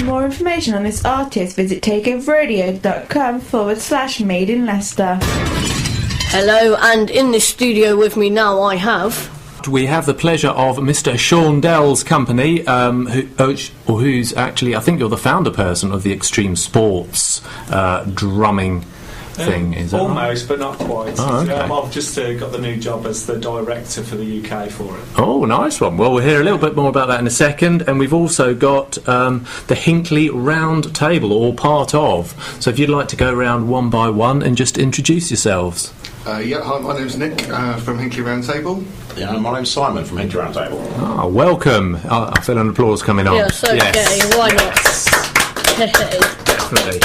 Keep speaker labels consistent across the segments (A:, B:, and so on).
A: For more information on this artist, visit takeoverradio.com/made in Leicester.
B: Hello, and in this studio with me now I have...
C: We have the pleasure of Mr. Sean Dell's company, who's actually, I think you're the founder person of the Extreme Sports drumming thing, is it?
D: Almost, but not quite.
C: Oh, okay.
D: I've just got the new job as the director for the UK for it.
C: Oh, nice one. Well, we'll hear a little bit more about that in a second, and we've also got the Hinckley Round Table, or part of. So if you'd like to go around one by one and just introduce yourselves.
E: Hi, my name's Nick from Hinckley Round Table.
F: Yeah, my name's Simon from Hinckley Round Table.
C: Ah, welcome. I feel an applause coming on.
B: Yes, okay,
C: yes.
B: Why not?
C: Definitely.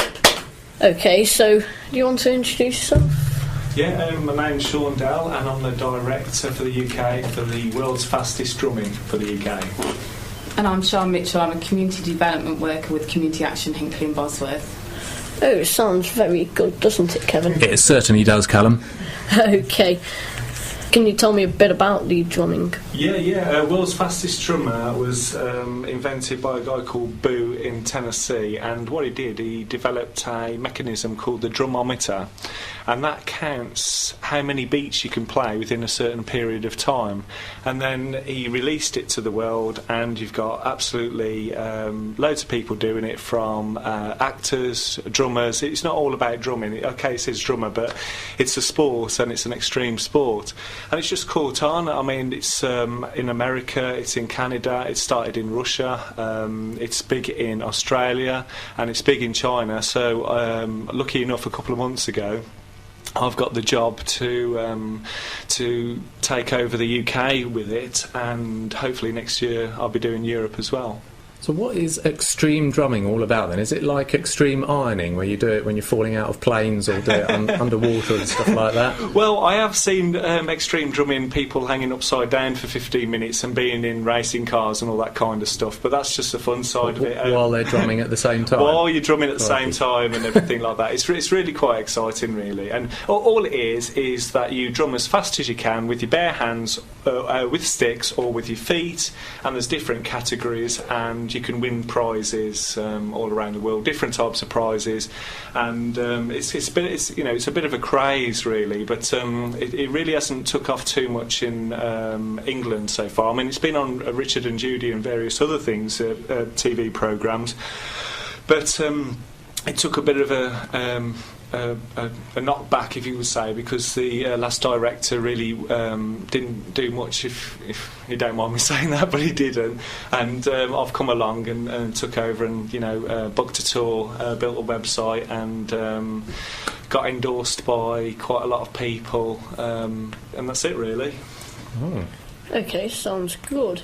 B: Okay, so do you want to introduce yourself?
D: Yeah, my name's Sean Dell, and I'm the director for the UK for the world's fastest drumming for the UK.
G: And I'm Sian Mitchell. I'm a community development worker with Community Action Hinckley and Bosworth.
B: Oh, it sounds very good, doesn't it, Kevin?
C: It certainly does, Callum.
B: Okay. Can you tell me a bit about the drumming?
D: Yeah. World's fastest drummer was invented by a guy called Boo in Tennessee, and what he did, he developed a mechanism called the drumometer, and that counts how many beats you can play within a certain period of time. And then he released it to the world, and you've got absolutely loads of people doing it, from actors, drummers. It's not all about drumming. Okay, it says drummer, but it's a sport, and it's an extreme sport. And it's just caught on. I mean, it's in America, it's in Canada, it started in Russia, it's big in Australia, and it's big in China. So, lucky enough, a couple of months ago, I've got the job to take over the UK with it, and hopefully next year I'll be doing Europe as well.
C: So what is extreme drumming all about then? Is it like extreme ironing, where you do it when you're falling out of planes, or do it underwater and stuff like that?
D: Well, I have seen extreme drumming, people hanging upside down for 15 minutes and being in racing cars and all that kind of stuff, but that's just the fun side of it.
C: While they're drumming at the same time?
D: While you're drumming at the same time and everything like that. It's really quite exciting, really. And all it is that you drum as fast as you can with your bare hands, with sticks, or with your feet, and there's different categories, and you can win prizes all around the world, different types of prizes, and it's a bit of a craze, really, but it really hasn't took off too much in England so far. I mean, it's been on Richard and Judy and various other things, TV programmes, but it took a bit of a knockback, if you would say, because the last director really didn't do much, if you don't mind me saying that, but he didn't. And I've come along and took over, and booked a tour, built a website, and got endorsed by quite a lot of people, and that's it, really.
C: Oh.
B: Okay, sounds good.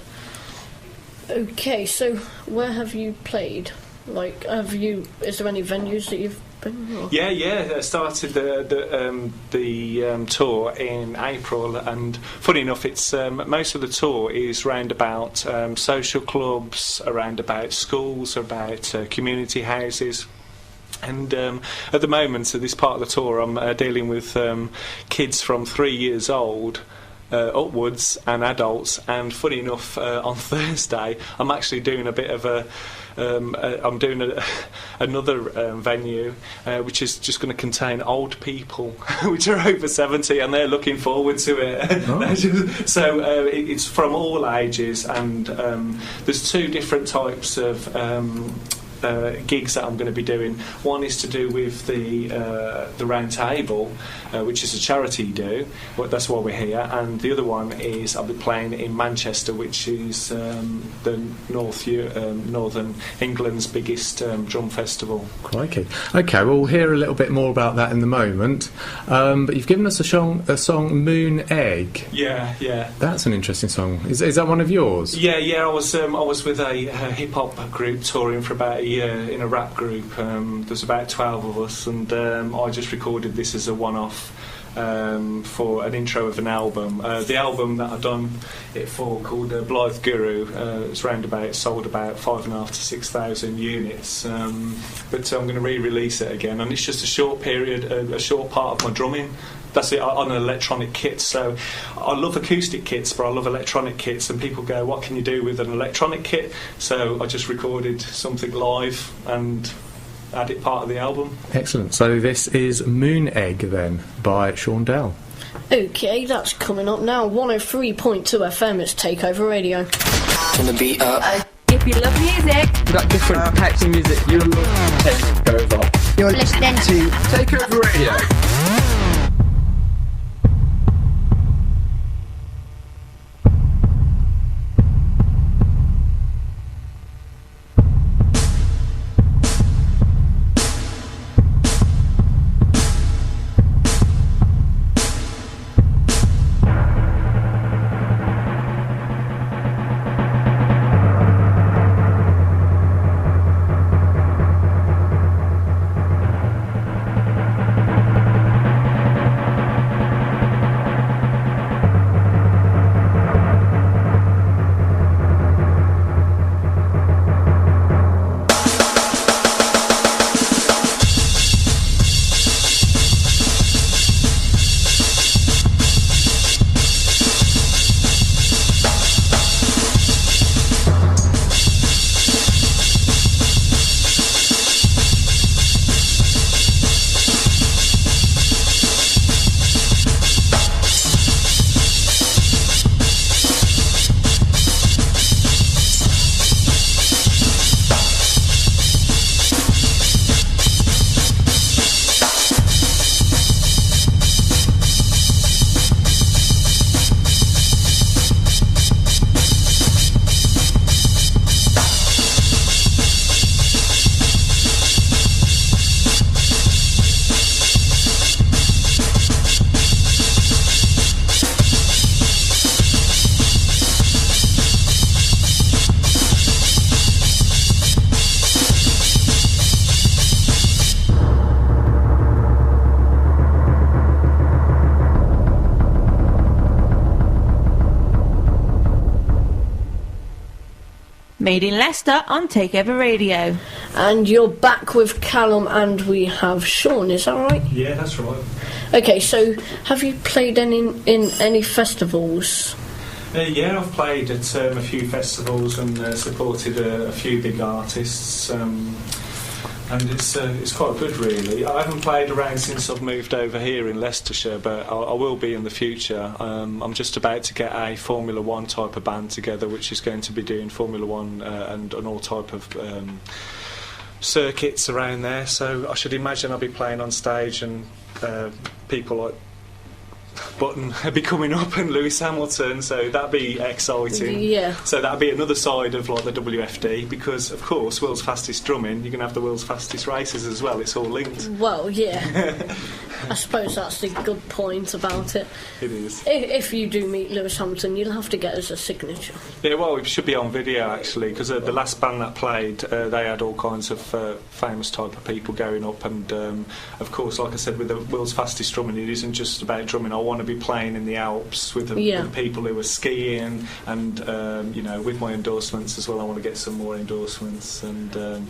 B: Okay, so where have you played? Like, is there any venues that you've been? Or?
D: Yeah. I started the tour in April, and funny enough, it's most of the tour is round about social clubs, around about schools, about community houses. And at the moment, at this part of the tour, I'm dealing with kids from 3 years old upwards, and adults. And funny enough, on Thursday, I'm actually doing a bit of I'm doing another venue which is just going to contain old people which are over 70, and they're looking forward to it. Oh. So it's from all ages, and there's two different types of gigs that I'm going to be doing. One is to do with the round table, which is a charity do. Well, that's why we're here. And the other one is I'll be playing in Manchester, which is the northern England's biggest drum festival.
C: Crikey. Okay, well, we'll hear a little bit more about that in the moment. But you've given us a song Moon Egg.
D: Yeah.
C: That's an interesting song. Is that one of yours?
D: Yeah. I was with a hip hop group touring for about a year in a rap group. There's about 12 of us, and I just recorded this as a one-off for an intro of an album. The album that I've done it for, called Blythe Guru, sold about 5,500 to 6,000 units. But I'm going to re-release it again, and it's just a short period, a short part of my drumming. That's it, on an electronic kit. So I love acoustic kits, but I love electronic kits, and people go, what can you do with an electronic kit? So I just recorded something live and add it part of the album.
C: Excellent. So this is Moon Egg then, by Sean Dell.
B: Okay, that's coming up now. 103.2 FM, it's Takeover Radio.
H: Turn the beat up.
I: If you love music,
J: we've got different types of music. You love Takeover.
I: You're listening to
J: Takeover Radio.
A: Made in Leicester on Takeover Radio.
B: And you're back with Callum, and we have Sean, is that right?
D: Yeah, that's right.
B: Okay, so have you played in any festivals?
D: Yeah, I've played at a few festivals and supported a few big artists, and it's quite good, really. I haven't played around since I've moved over here in Leicestershire, but I will be in the future. I'm just about to get a Formula One type of band together, which is going to be doing Formula One and all type of circuits around there. So I should imagine I'll be playing on stage, and people like Button be coming up and Lewis Hamilton, so that'd be exciting.
B: Yeah.
D: So that'd be another side of like the WFD, because of course world's fastest drumming, you're going to have the world's fastest races as well. It's all linked.
B: Well, yeah. I suppose that's the good point about it.
D: It is.
B: If you do meet Lewis Hamilton, you'll have to get us a signature.
D: Yeah, well, it should be on video actually, because the last band that played, they had all kinds of famous type of people going up, and of course, like I said, with the world's fastest drumming, it isn't just about drumming. I want to be playing in the Alps with the people who are skiing, and with my endorsements as well. I want to get some more endorsements, and I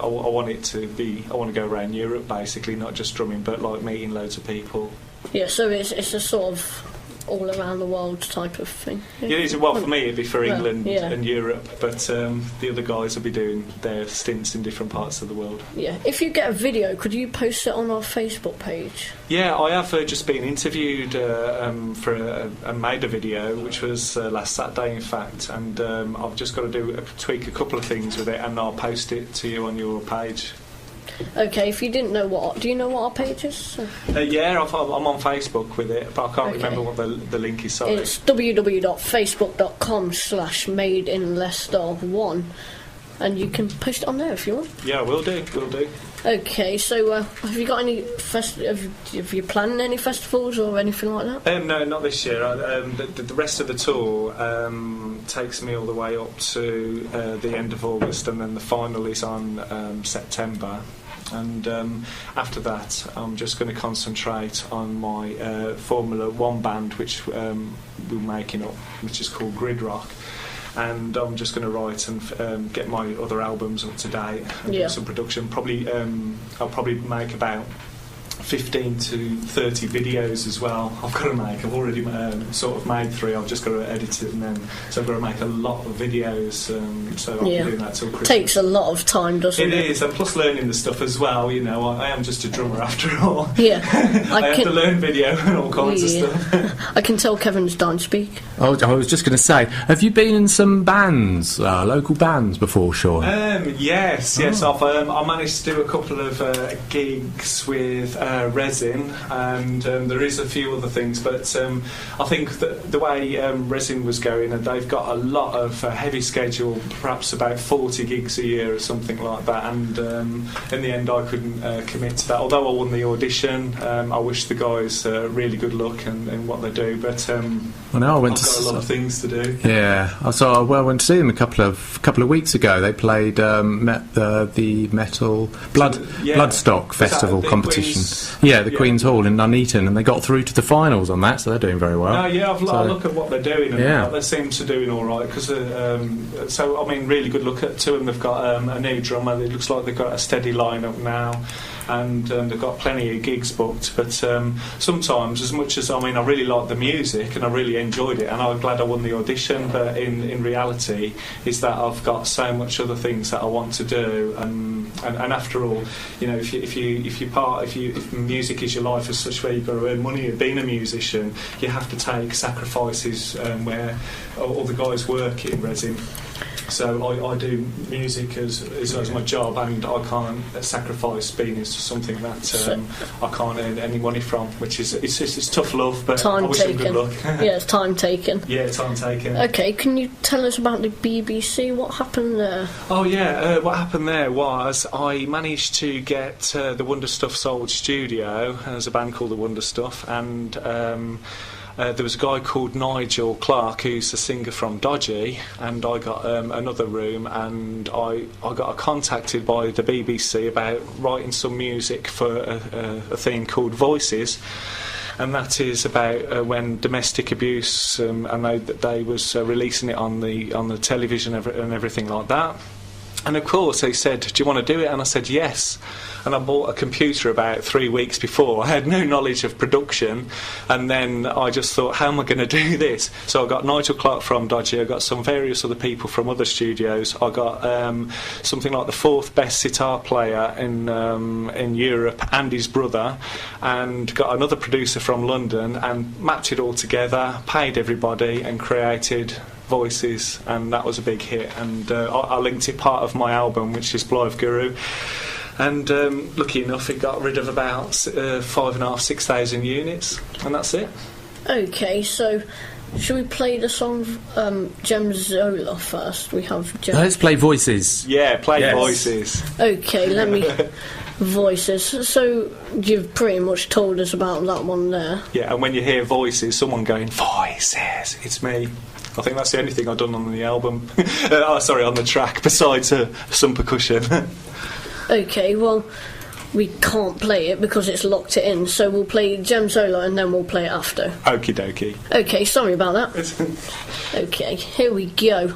D: want it to be. I want to go around Europe basically, not just drumming, but like meeting loads of people.
B: Yeah, so it's a sort of all around the world type of thing.
D: Yeah, it is. Well, for me it'd be for England and Europe, but the other guys will be doing their stints in different parts of the world.
B: Yeah. If you get a video, could you post it on our Facebook page?
D: Yeah, I have just been interviewed and made a video, which was last Saturday in fact, and I've just got to tweak a couple of things with it, and I'll post it to you on your page.
B: Okay, if you didn't know do you know what our page is?
D: Yeah, I'm on Facebook with it, but I can't remember what the link is. Sorry.
B: It's www.facebook.com/madeinleicester1, and you can post it on there if you want.
D: Yeah, will do.
B: Okay, so have you got any have you planned any festivals or anything like that?
D: No, not this year. The rest of the tour takes me all the way up to the end of August, and then the final is on September. And after that, I'm just going to concentrate on my Formula 1 band, which we're making up, which is called Grid Rock. And I'm just going to write and get my other albums up to date and do some production. I'll probably make about 15 to 30 videos as well. I've got to make. I've already sort of made 3. I've just got to edit it, and then so I've got to make a lot of videos. So I'll be doing that till Christmas.
B: Takes a lot of time, doesn't it?
D: It is, and plus learning the stuff as well. You know, I am just a drummer after all.
B: Yeah,
D: I have to learn video and all kinds of stuff.
B: I can tell Kevin's dying to speak.
C: Oh, I was just going to say, have you been in some bands, local bands before, Sean?
D: Yes. I managed to do a couple of gigs with Resin, and there is a few other things, but I think that the way Resin was going, and they've got a lot of heavy schedule, perhaps about 40 gigs a year or something like that, and in the end I couldn't commit to that. Although I won the audition, I wish the guys really good luck in what they do, but I've got a lot of things to do.
C: Yeah, I went to see them a couple of weeks ago. They played the Metal Bloodstock Festival competition. The Queen's Hall in Nuneaton, and they got through to the finals on that, so they're doing very well.
D: I've look at what they're doing, and they seem to doing all right. Because really good look at to them. They've got a new drummer. It looks like they've got a steady lineup now. And they've got plenty of gigs booked, but sometimes, as much as I really like the music and I really enjoyed it, and I'm glad I won the audition, but in reality is that I've got so much other things that I want to do, and after all, you know, if music is your life as such, where you've got to earn money and being a musician, you have to take sacrifices where all the guys work in Resin. So I do music as my job, and I can't sacrifice being as something that I can't earn any money from, which is it's tough love, but I wish them good luck.
B: Yeah, it's time taken.
D: Yeah, time taken.
B: Okay, can you tell us about the BBC? What happened there?
D: Oh yeah, what happened there was I managed to get the Wonder Stuff Sold studio. There's a band called the Wonder Stuff, and there was a guy called Nigel Clark, who's a singer from Dodgy, and I got another room, and I got contacted by the BBC about writing some music for a thing called Voices, and that is about when domestic abuse, and they was releasing it on the television and everything like that. And of course they said, do you want to do it? And I said yes. And I bought a computer about 3 weeks before. I had no knowledge of production, and then I just thought, how am I going to do this? So I got Nigel Clark from Dodgy, I got some various other people from other studios, I got something like the 4th best sitar player in Europe and his brother, and got another producer from London, and mapped it all together, paid everybody, and created Voices, and that was a big hit. And I linked it part of my album, which is Blythe Guru. And lucky enough, it got rid of about 5,500-6,000 units, and that's it.
B: Okay, so should we play the song Gem Zola first? We have
C: Let's play Voices.
D: Yeah, Voices.
B: Okay, let me... Voices. So you've pretty much told us about that one there.
D: Yeah, and when you hear Voices, someone going, Voices, it's me. I think that's the only thing I've done on the album. On the track, besides some percussion.
B: Okay, well, we can't play it because it's locked it in, so we'll play Gem Zola and then we'll play it after.
D: Okie dokie.
B: Okay, sorry about that. Okay, here we go.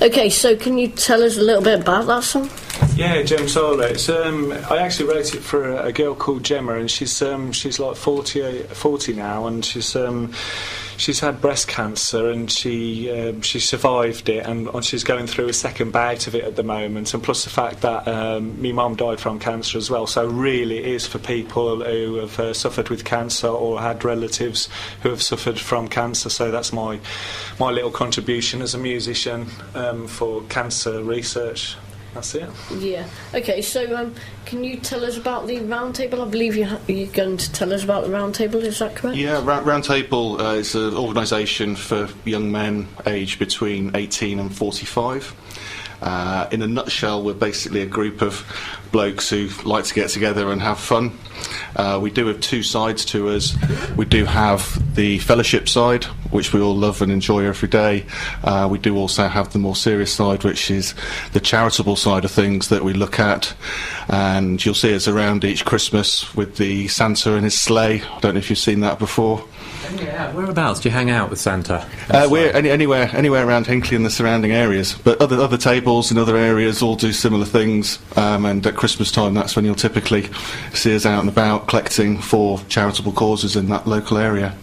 B: Okay, so can you tell us a little bit about that song?
D: Yeah, Gem Solo. It's I actually wrote it for a girl called Gemma, and she's like 40 now, and she's had breast cancer, and she survived it, and she's going through a second bout of it at the moment, and plus the fact that my mum died from cancer as well, so really it is for people who have suffered with cancer or had relatives who have suffered from cancer. So that's my little contribution as a musician for cancer research. That's it.
B: Yeah. Okay, so can you tell us about the round table? I believe you're going to tell us about the round table, is that correct?
E: Yeah, Round Table is an organisation for young men aged between 18 and 45. In a nutshell, we're basically a group of blokes who like to get together and have fun. We do have two sides to us. We do have the fellowship side, which we all love and enjoy every day. We do also have the more serious side, which is the charitable side of things that we look at. And you'll see us around each Christmas with the Santa and his sleigh. I don't know if you've seen that before.
C: Yeah, whereabouts do you hang out with Santa?
E: We're anywhere around Hinckley and the surrounding areas, but other tables in other areas all do similar things, and at Christmas time that's when you'll typically see us out and about collecting for charitable causes in that local area.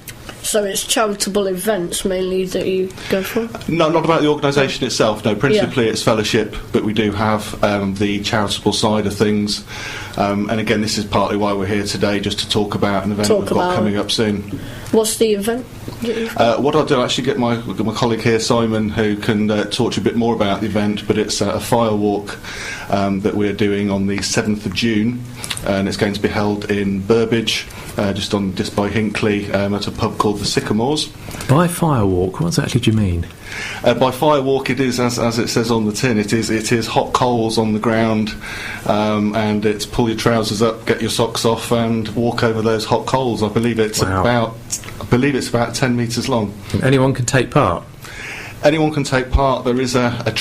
B: So it's charitable events mainly that you go for?
E: No, not about the organisation itself, no, principally it's fellowship, but we do have the charitable side of things, and again this is partly why we're here today, just to talk about an event we've got coming up soon. What's
B: the event?
E: What I'll do, I'll actually get my colleague here, Simon, who can talk to you a bit more about the event, but it's a fire walk that we're doing on the 7th of June, and it's going to be held in Burbage, just by Hinckley, at a pub called the Sycamores.
C: By firewalk, what exactly do you mean?
E: By firewalk, it is as it says on the tin. It is hot coals on the ground, and it's pull your trousers up, get your socks off, and walk over those hot coals. I believe it's about 10 metres long.
C: Anyone can take part.
E: Anyone can take part. There is a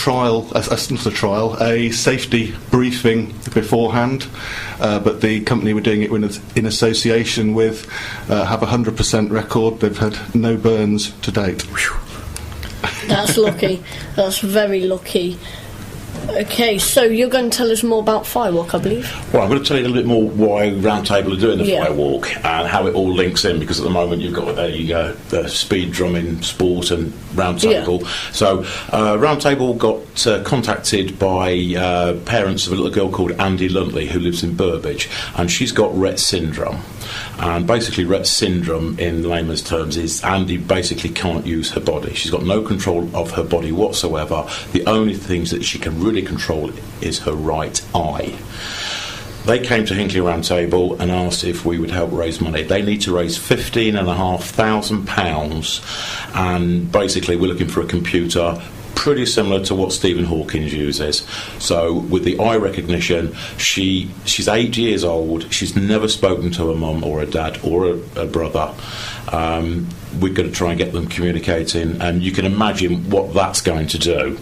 E: safety briefing beforehand, but the company we're doing it with, in association with, have a 100% record. They've had no burns to date.
B: That's lucky. That's very lucky. Okay, so you're going to tell us more about Firewalk, I believe?
F: Well, I'm going to tell you a little bit more why Roundtable are doing the Firewalk and how it all links in, because at the moment you've got the speed drumming sport and Roundtable. Yeah. So Roundtable got contacted by parents of a little girl called Andy Luntley who lives in Burbage, and she's got Rett syndrome. And basically Rett syndrome, in layman's terms, is Andy basically can't use her body. She's got no control of her body whatsoever. The only things that she can really control is her right eye. They came to Hinckley Roundtable and asked if we would help raise money. They need to raise £15,500, and basically we're looking for a computer pretty similar to what Stephen Hawking uses. So with the eye recognition, she's 8 years old. She's never spoken to a mum or a dad or a brother. We're going to try and get them communicating, and you can imagine what that's going to do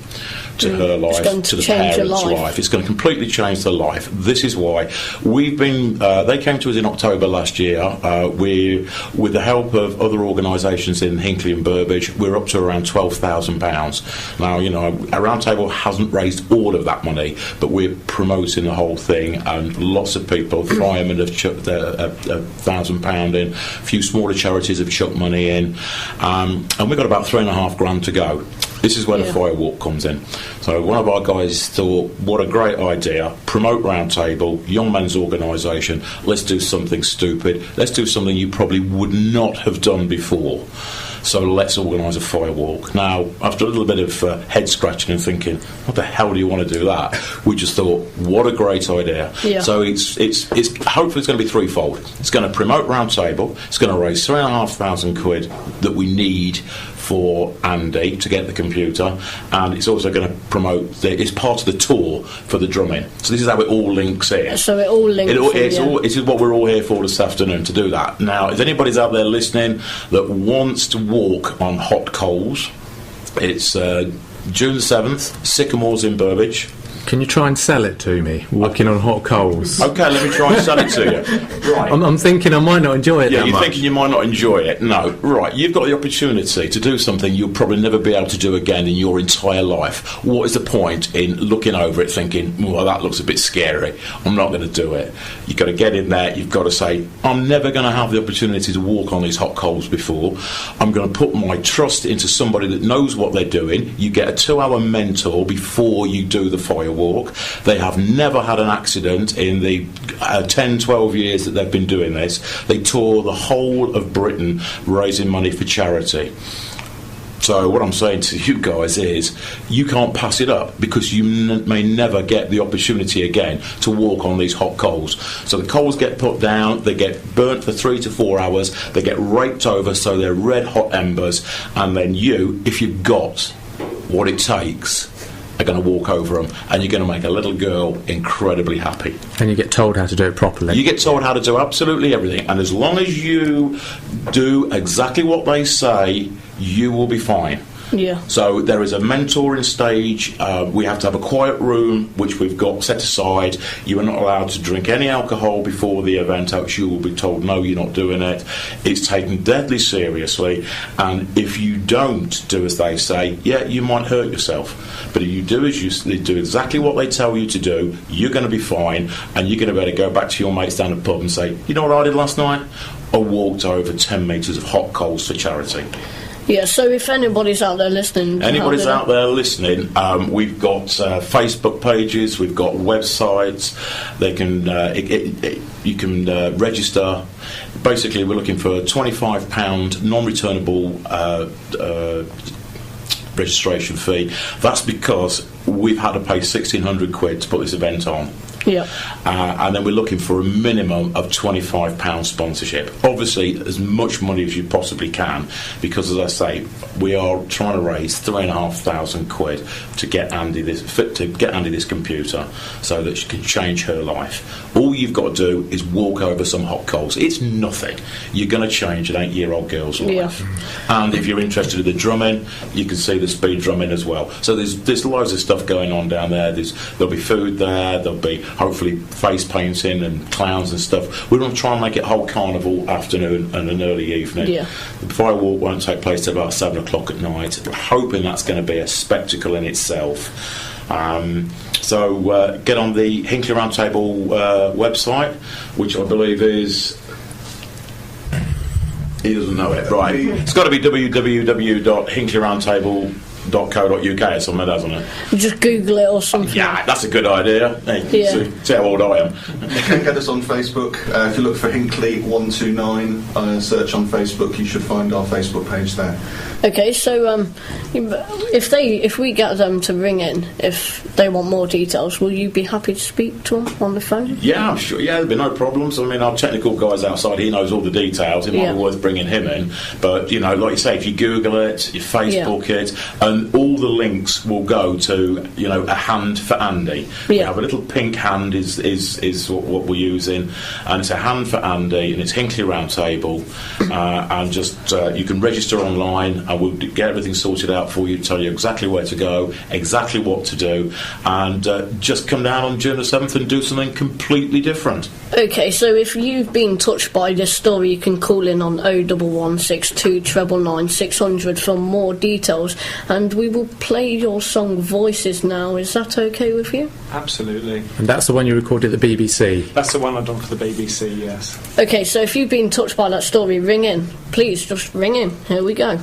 F: to her life, to the parents' life. It's going to completely change their life. This is why we've been. They came to us in October last year. With the help of other organisations in Hinckley and Burbage, we're up to around £12,000. Now, our Roundtable hasn't raised all of that money, but we're promoting the whole thing, and lots of people, Firemen have chucked £1,000 in, a few smaller charities have chucked money in, and we've got about £3,500 to go. This is where the Firewalk comes in. So one of our guys thought, what a great idea, promote Roundtable, young men's organisation, let's do something stupid, let's do something you probably would not have done before. So let's organise a Firewalk. Now, after a little bit of head scratching and thinking, what the hell do you want to do that? We just thought, what a great idea. Yeah. So it's hopefully it's going to be threefold. It's going to promote Roundtable, it's going to raise £3,500 that we need for Andy to get the computer, and it's also going to promote it's part of the tour for the drumming. So this is how it all links in.
B: So it all links
F: This is what we're all here for this afternoon, to do that. Now, if anybody's out there listening that wants to walk on hot coals, it's June 7th, Sycamores in Burbage.
C: Can you try and sell it to me? Walking on hot coals.
F: Okay, let me try and sell it to you. Right.
C: I'm thinking I might not enjoy it
F: Yeah,
C: that
F: you're
C: much.
F: thinking you might not enjoy it. No, right. You've got the opportunity to do something you'll probably never be able to do again in your entire life. What is the point in looking over it thinking, well, that looks a bit scary, I'm not going to do it? You've got to get in there, you've got to say, I'm never going to have the opportunity to walk on these hot coals before. I'm going to put my trust into somebody that knows what they're doing. You get a 2-hour mentor before you do the fire walk. They have never had an accident in the 10, 12 years that they've been doing this. They tour the whole of Britain raising money for charity. So what I'm saying to you guys is you can't pass it up, because you may never get the opportunity again to walk on these hot coals. So the coals get put down, they get burnt for 3 to 4 hours, they get raked over so they're red hot embers, and then you, if you've got what it takes, are going to walk over them, and you're going to make a little girl incredibly happy.
C: And you get told how to do it properly.
F: You get told how to do absolutely everything, and as long as you do exactly what they say, you will be fine.
B: Yeah.
F: So there is a mentoring stage. We have to have a quiet room, which we've got set aside. You are not allowed to drink any alcohol before the event, else you will be told, no, you're not doing it. It's taken deadly seriously, and if you don't do as they say, yeah, you might hurt yourself. But if you do as you do exactly what they tell you to do, you're going to be fine, and you're going to be able to go back to your mates down the pub and say, you know what I did last night? I walked over 10 metres of hot coals for charity.
B: Yeah, so if anybody's out there listening...
F: Anybody's out there listening, we've got Facebook pages, we've got websites, they can you can register. Basically, we're looking for a £25 non-returnable registration fee. That's because we've had to pay £1,600 to put this event on.
B: Yeah.
F: And then we're looking for a minimum of £25 sponsorship. Obviously, as much money as you possibly can, because, as I say, we are trying to raise £3,500 to get Andy this computer so that she can change her life. All you've got to do is walk over some hot coals. It's nothing. You're going to change an 8-year-old girl's life. Yeah. And if you're interested in the drumming, you can see the speed drumming as well. So there's loads of stuff going on down there. There'll be food there. There'll be hopefully face painting and clowns and stuff. We're going to try and make it a whole carnival afternoon and an early evening. Yeah. The fire walk won't take place till about 7 o'clock at night. We're hoping that's going to be a spectacle in itself. So get on the Hinckley Roundtable website, which I believe is... He doesn't know it. Right. It's got to be www.hinkleyroundtable.co.uk or something, hasn't it?
B: Just Google it or something.
F: Yeah, that's a good idea. Hey, see how old I am.
E: You can get us on Facebook. If you look for Hinckley 129, search on Facebook, you should find our Facebook page there.
B: Okay, so if we get them to ring in, if they want more details, will you be happy to speak to them on the phone?
F: Yeah, I'm sure. Yeah, there'll be no problems. I mean, our technical guy's outside. He knows all the details. It might be worth bringing him in. But, you know, like you say, if you Google it, you Facebook it, and all the links will go to, you know, a hand for Andy. We have a little pink hand is what we're using, and it's a hand for Andy, and it's Hinckley Roundtable, and just you can register online, and we'll get everything sorted out for you, tell you exactly where to go, exactly what to do, and just come down on June the 7th and do something completely different.
B: Okay, so if you've been touched by this story, you can call in on 01162 999 600 for more details, and we will play your song Voices now. Is that okay with you?
D: Absolutely.
C: And that's the one you recorded at the BBC?
D: That's the one I've done for the BBC, yes.
B: Okay, so if you've been touched by that story, ring in. Please, just ring in. Here we go.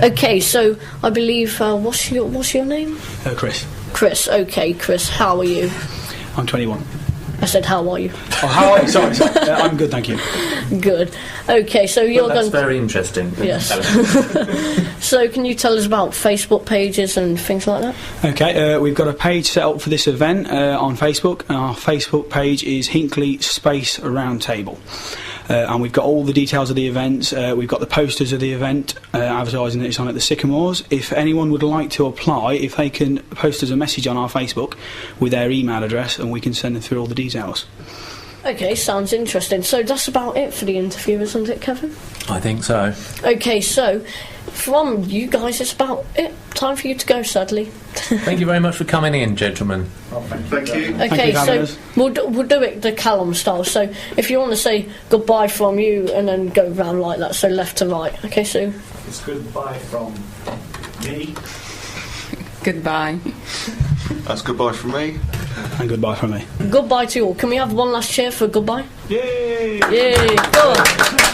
B: Okay, so I believe what's your name?
H: Chris.
B: Chris. Okay, Chris. How are you?
H: I'm 21.
B: I said, how are you?
H: Oh, how are you? Sorry. I'm good, thank you.
B: Good. Okay, so you're
K: that's
B: going.
K: very interesting.
B: Yes. So, can you tell us about Facebook pages and things like that?
H: Okay, we've got a page set up for this event on Facebook. Our Facebook page is Hinckley Space Roundtable. And we've got all the details of the event. We've got the posters of the event advertising that it's on at the Sycamores. If anyone would like to apply, if they can post us a message on our Facebook with their email address, and we can send them through all the details.
B: Okay, sounds interesting. So that's about it for the interview, isn't it, Kevin?
K: I think so.
B: Okay, so from you guys, it's about it. Time for you to go, sadly.
K: Thank you very much for coming in, gentlemen.
E: Thank you.
B: Okay, so we'll do it the Callum style. So if you want to say goodbye from you and then go round like that, so left to right. Okay, so
D: It's goodbye from me.
G: Goodbye.
E: That's goodbye from me.
H: And goodbye from me.
B: goodbye to you all. Can we have one last cheer for goodbye?
D: Yay!
B: Yay! Go on.